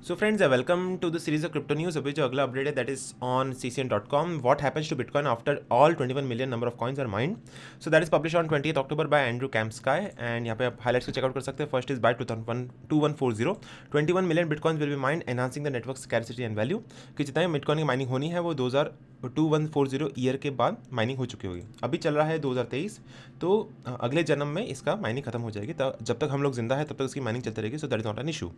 So friends welcome to the series of crypto news. अभी जो अगला अपडेट है that is on CCN.com। What happens to bitcoin after all 21 million number of coins are mined. So that is publish on 20 October by Andrew Kampsky and यहाँ पे आप highlights को check out कर सकते हैं। First is by 2140 21 million bitcoins will be mined enhancing the network scarcity and value. कि जितना bitcoin की माइनिंग होनी है वो 2140 ईयर के बाद माइनिंग हो चुकी होगी। अभी चल रहा है 2023, तो अगले जन्म में इसका माइनिंग खत्म हो जाएगी। जब तक हम लोग जिंदा है तब तक इसकी माइनिंग चलती रहेगी। सो that is not an issue.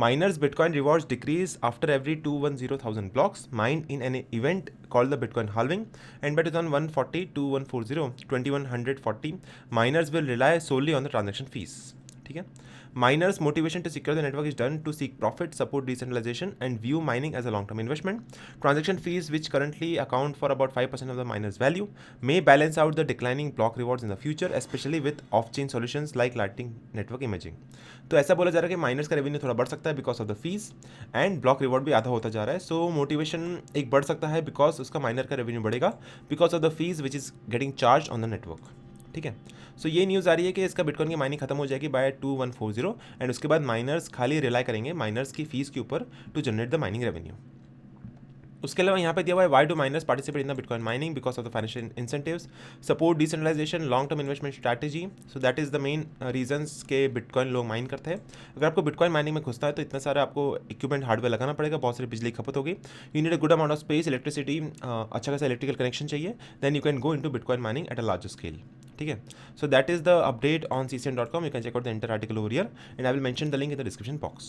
Miners Bitcoin rewards decrease after every 210,000 blocks mined in an event called the Bitcoin halving, and by 2140 2140 miners will rely solely on the transaction fees. ठीक है। Miners motivation to secure the network is done to seek profit, support decentralization and view mining as a long-term investment. Transaction fees, which currently account for about 5% of the miner's value, may balance out the declining block rewards in the future, especially with off-chain solutions like Lightning Network imaging. तो ऐसा बोला जा रहा है कि miners का revenue थोड़ा बढ़ सकता है because of the fees, and block reward भी आधा होता जा रहा है। सो मोटिवेशन एक बढ़ सकता है बिकॉज उसका माइनर का रेवेन्यू बढ़ेगा because of the fees which is getting charge on the network. ठीक है। सो ये न्यूज़ आ रही है कि इसका बिटकॉइन की माइनिंग खत्म हो जाएगी बाय 2140 एंड उसके बाद माइनर्स खाली रिलाई करेंगे माइनर्स की फीस के ऊपर to generate the mining revenue. उसके अलावा यहाँ पे दिया हुआ है why do miners participate in the bitcoin mining because of the financial incentives, support decentralization, long term investment strategy. So that is the main reasons के बिटकॉइन लोग mine करते हैं। अगर आपको बिटकॉइन माइनिंग में घुसता है तो इतना सारा आपको इक्विपमेंट हार्डवेयर लगाना पड़ेगा, बहुत सारी बिजली खपत होगी। You need a good amount of space, electricity, अच्छा खासा इलेक्ट्रिकल कनेक्शन चाहिए। Then you can go into bitcoin mining at a larger scale. ठीक है। So that is the update on CCN.com। You can check out the entire article over here and I will mention the link in the description box.